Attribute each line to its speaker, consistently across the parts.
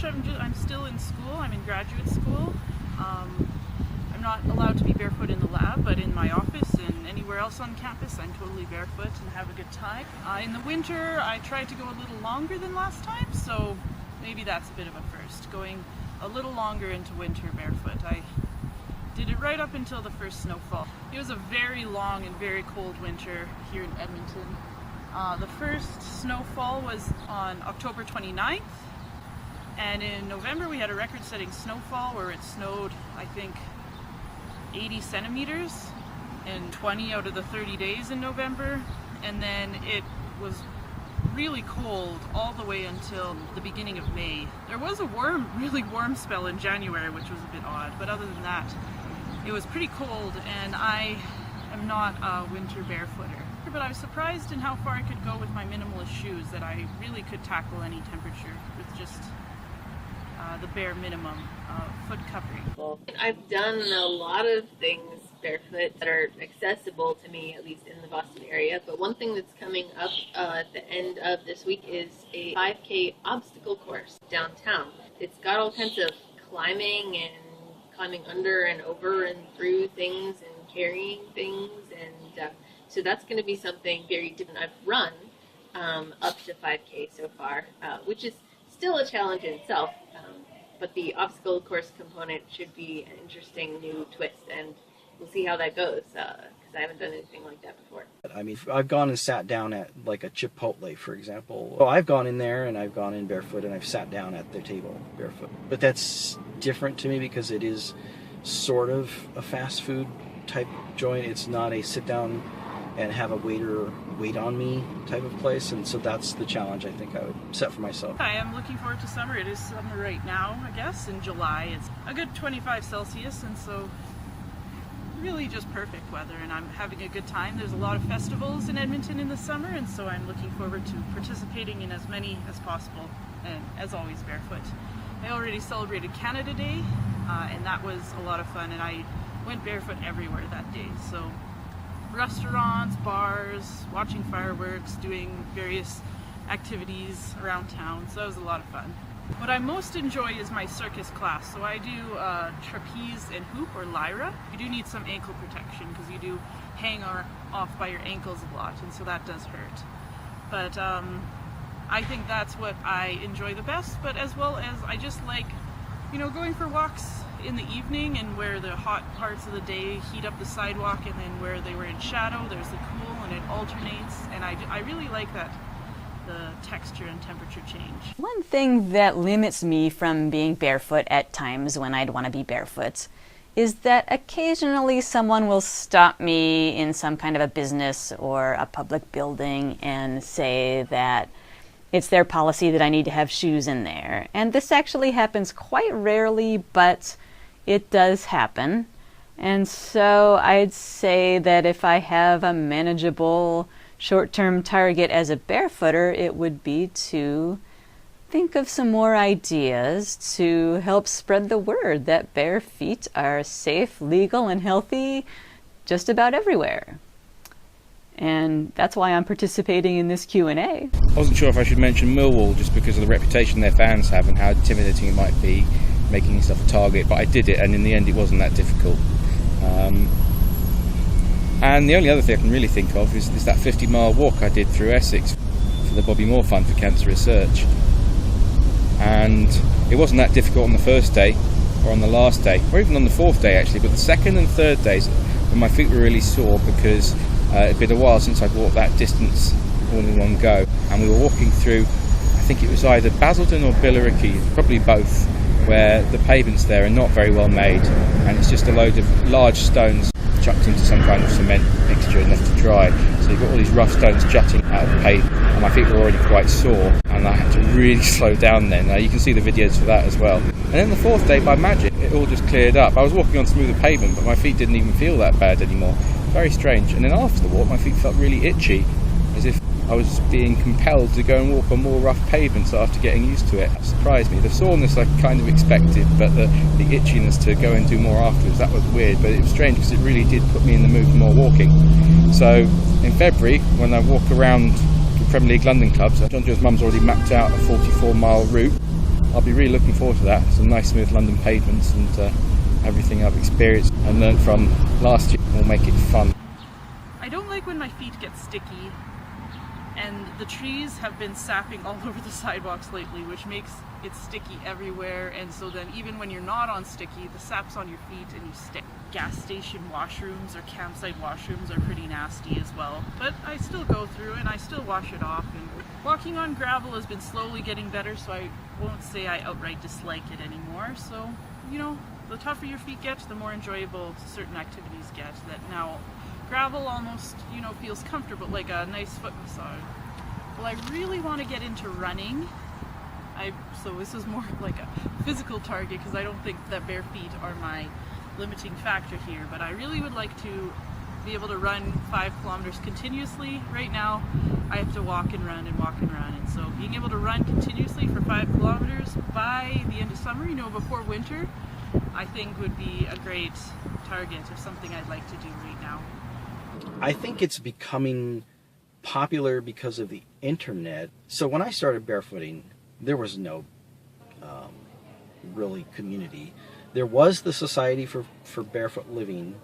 Speaker 1: much. I'm still in school. I'm in graduate school. I'm not allowed to be barefoot in the lab, but in my office and anywhere else on campus, I'm totally barefoot and have a good time. In the winter, I tried to go a little longer than last time, so maybe that's a bit of a first, going a little longer into winter barefoot. I did it right up until the first snowfall. It was a very long and very cold winter here in Edmonton. The first snowfall was on October 29th, and in November we had a record-setting snowfall where it snowed, I think, 80 centimeters in 20 out of the 30 days in November, and then it was really cold all the way until the beginning of May. There was a really warm spell in January, which was a bit odd, but other than that, it was pretty cold, and I am not a winter barefooter. But I was surprised in how far I could go with my minimalist shoes, that I really could tackle any temperature with just the bare minimum foot covering.
Speaker 2: Well, I've done a lot of things barefoot that are accessible to me, at least in the Boston area. But one thing that's coming up at the end of this week is a 5K obstacle course downtown. It's got all kinds of climbing and climbing under and over and through things and carrying things, and so that's going to be something very different. I've run up to 5K so far, which is still a challenge in itself, but the obstacle course component should be an interesting new twist, and we'll see how that goes, because I haven't done anything like that before.
Speaker 3: I mean, I've gone and sat down at like a Chipotle, for example. So I've gone in there and I've gone in barefoot and I've sat down at their table barefoot. But that's different to me because it is sort of a fast food type joint. It's not a sit down and have a waiter wait on me type of place, and so that's the challenge I think I would set for myself.
Speaker 1: I am looking forward to summer. It is summer right now, I guess. In July it's a good 25 Celsius, and so really just perfect weather, and I'm having a good time. There's a lot of festivals in Edmonton in the summer, and so I'm looking forward to participating in as many as possible, and as always barefoot. I already celebrated Canada Day, and that was a lot of fun, and I went barefoot everywhere that day. So restaurants, bars, watching fireworks, doing various activities around town, so that was a lot of fun. What I most enjoy is my circus class. So I do trapeze and hoop, or lyra. You do need some ankle protection because you do hang off by your ankles a lot, and so that does hurt. But I think that's what I enjoy the best, but as well as I just like, going for walks in the evening, and where the hot parts of the day heat up the sidewalk, and then where they were in shadow, there's the cool, and it alternates, and I really like that, the texture and temperature change.
Speaker 4: One thing that limits me from being barefoot at times when I'd want to be barefoot is that occasionally someone will stop me in some kind of a business or a public building and say that it's their policy that I need to have shoes in there. And this actually happens quite rarely, but it does happen. And so I'd say that if I have a manageable short-term target as a barefooter, it would be to think of some more ideas to help spread the word that bare feet are safe, legal, and healthy just about everywhere. And that's why I'm participating in this Q&A.
Speaker 5: I wasn't sure if I should mention Millwall just because of the reputation their fans have and how intimidating it might be making yourself a target, but I did it, and in the end it wasn't that difficult. And the only other thing I can really think of is that 50-mile walk I did through Essex for the Bobby Moore Fund for Cancer Research. And it wasn't that difficult on the first day, or on the last day, or even on the fourth day actually, but the second and third days when my feet were really sore because it'd been a while since I'd walked that distance all in one go. And we were walking through, I think it was either Basildon or Billericay, probably both, where the pavements there are not very well made, and it's just a load of large stones chucked into some kind of cement mixture and left to dry. So you've got all these rough stones jutting out of the pavement, and my feet were already quite sore, and I had to really slow down then. You can see the videos for that as well. And then the fourth day, by magic, it all just cleared up. I was walking on smoother pavement, but my feet didn't even feel that bad anymore. Very strange. And then after the walk, my feet felt really itchy, as if I was being compelled to go and walk on more rough pavements after getting used to it. That surprised me. The soreness I kind of expected, but the itchiness to go and do more afterwards, that was weird, but it was strange because it really did put me in the mood for more walking. So in February, when I walk around the Premier League London clubs, John Joe's mum's already mapped out a 44-mile route, I'll be really looking forward to that. Some nice smooth London pavements, and everything I've experienced and learned from last year will make it fun.
Speaker 1: I don't like when my feet get sticky, and the trees have been sapping all over the sidewalks lately, which makes it sticky everywhere, and so then even when you're not on sticky, the sap's on your feet and you stick. Gas station washrooms or campsite washrooms are pretty nasty as well, but I still go through and I still wash it off. And walking on gravel has been slowly getting better, so I won't say I outright dislike it anymore. So, you know, the tougher your feet get, the more enjoyable certain activities get. That now gravel almost, you know, feels comfortable, like a nice foot massage. Well, I really want to get into running. So this is more like a physical target, because I don't think that bare feet are my limiting factor here, but I really would like to be able to run 5 kilometers continuously. Right now I have to walk and run and walk and run, and so being able to run continuously for 5 kilometers by the end of summer, you know, before winter, I think would be a great target of something I'd like to do right now.
Speaker 3: I think it's becoming popular because of the internet. So when I started barefooting, there was no really community. There was the Society for Barefoot Living,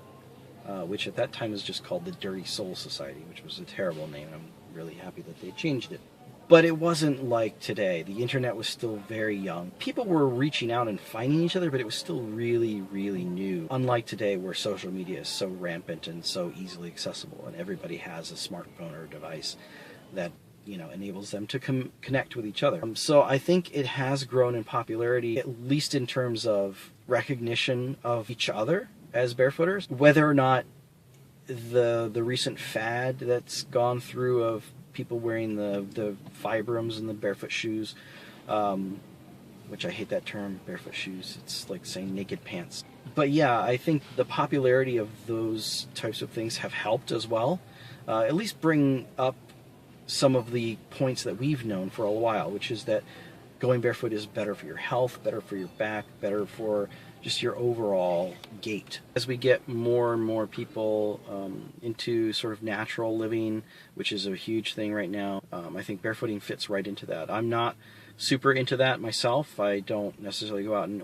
Speaker 3: which at that time was just called the Dirty Soul Society, which was a terrible name. I'm really happy that they changed it. But it wasn't like today. The internet was still very young. People were reaching out and finding each other, but it was still really, really new. Unlike today, where social media is so rampant and so easily accessible, and everybody has a smartphone or a device that, you know, enables them to connect with each other. So I think it has grown in popularity, at least in terms of recognition of each other as barefooters. Whether or not the recent fad that's gone through of people wearing the Vibrams and the barefoot shoes, which I hate that term, barefoot shoes. It's like saying naked pants. But yeah, I think the popularity of those types of things have helped as well, at least bring up some of the points that we've known for a while, which is that going barefoot is better for your health, better for your back, better for just your overall gait. As we get more and more people into sort of natural living, which is a huge thing right now, I think barefooting fits right into that. I'm not super into that myself. I don't necessarily go out and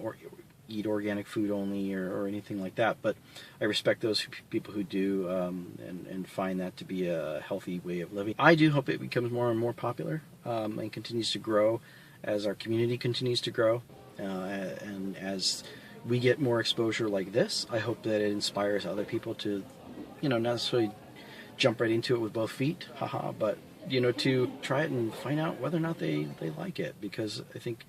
Speaker 3: eat organic food only or anything like that, but I respect those people who do and find that to be a healthy way of living. I do hope it becomes more and more popular and continues to grow as our community continues to grow, and as we get more exposure like this, I hope that it inspires other people to, you know, not necessarily jump right into it with both feet, haha, but, you know, to try it and find out whether or not they like it, because I think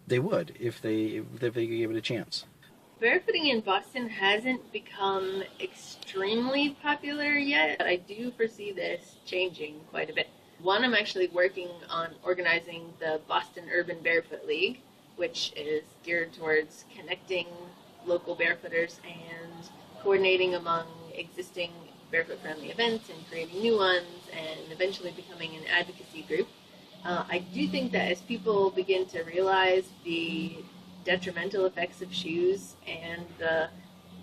Speaker 3: they would if they gave it a chance.
Speaker 2: Barefooting in Boston hasn't become extremely popular yet, but I do foresee this changing quite a bit. One, I'm actually working on organizing the Boston Urban Barefoot League, which is geared towards connecting local barefooters and coordinating among existing barefoot-friendly events and creating new ones, and eventually becoming an advocacy group. I do think that as people begin to realize the detrimental effects of shoes and the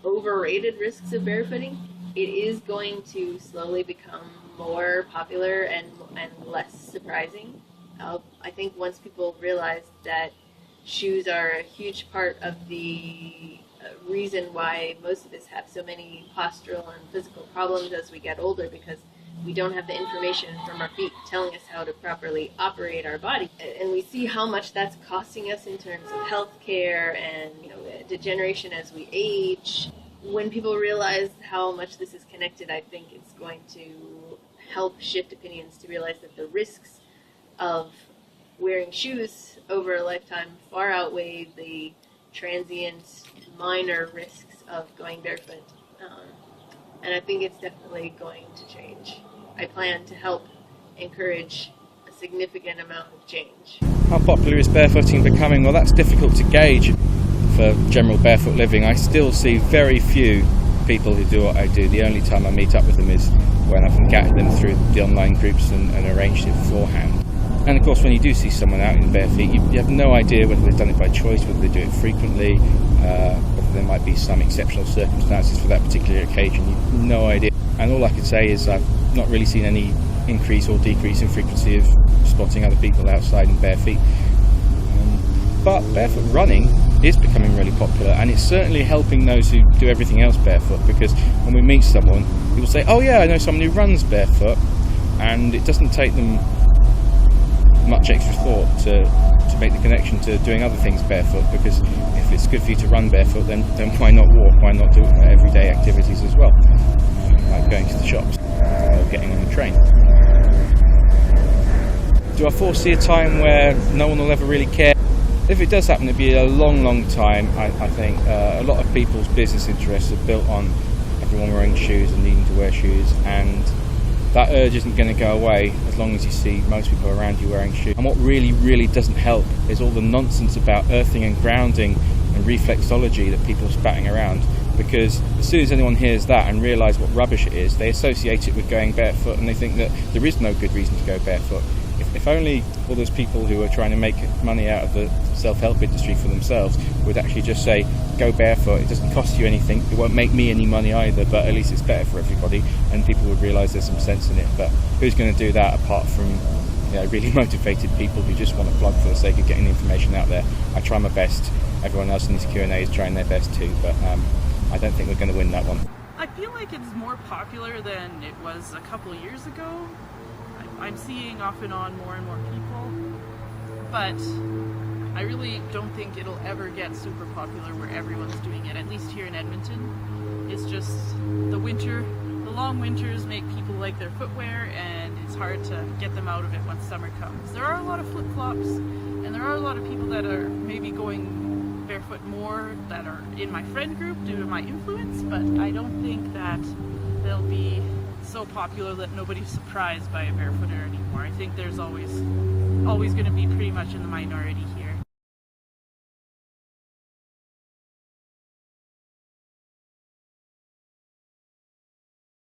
Speaker 2: overrated risks of barefooting, it is going to slowly become more popular and less surprising. I think once people realize that shoes are a huge part of the reason why most of us have so many postural and physical problems as we get older, because we don't have the information from our feet telling us how to properly operate our body. And we see how much that's costing us in terms of health care and, you know, degeneration as we age. When people realize how much this is connected, I think it's going to help shift opinions to realize that the risks of wearing shoes over a lifetime far outweigh the transient minor risks of going barefoot. And I think it's definitely going to change. I plan to help encourage a significant amount of change.
Speaker 5: How popular is barefooting becoming? Well, that's difficult to gauge for general barefoot living. I still see very few people who do what I do. The only time I meet up with them is when I've encountered them through the online groups and arranged it beforehand. And of course, when you do see someone out in bare feet, you have no idea whether they've done it by choice, whether they do it frequently, whether there might be some exceptional circumstances for that particular occasion. You've no idea. And all I can say is I've not really seen any increase or decrease in frequency of spotting other people outside in bare feet. But barefoot running is becoming really popular, and it's certainly helping those who do everything else barefoot, because when we meet someone, people say, oh yeah, I know someone who runs barefoot, and it doesn't take them much extra thought to make the connection to doing other things barefoot, because if it's good for you to run barefoot, then why not walk? Why not do everyday activities as well, like going to the shops or getting on the train? Do I foresee a time where no one will ever really care? If it does happen, it'll be a long, long time. I think a lot of people's business interests are built on everyone wearing shoes and needing to wear shoes, and that urge isn't going to go away as long as you see most people around you wearing shoes. And what really, really doesn't help is all the nonsense about earthing and grounding and reflexology that people are spouting around, because as soon as anyone hears that and realises what rubbish it is, they associate it with going barefoot, and they think that there is no good reason to go barefoot. If only all those people who are trying to make money out of the self-help industry for themselves would actually just say, go barefoot, it doesn't cost you anything, it won't make me any money either, but at least it's better for everybody, and people would realise there's some sense in it. But who's going to do that apart from really motivated people who just want to plug for the sake of getting the information out there? I try my best, everyone else in this Q&A is trying their best too, but I don't think we're going to win that one.
Speaker 1: I feel like it's more popular than it was a couple years ago. I'm seeing off and on more and more people, but I really don't think it'll ever get super popular where everyone's doing it, at least here in Edmonton. It's just the long winters make people like their footwear, and it's hard to get them out of it once summer comes. There are a lot of flip-flops, and there are a lot of people that are maybe going barefoot more that are in my friend group due to my influence, but I don't think that they'll be so popular that nobody's surprised by a barefooter anymore. I think there's always going to be pretty much in the minority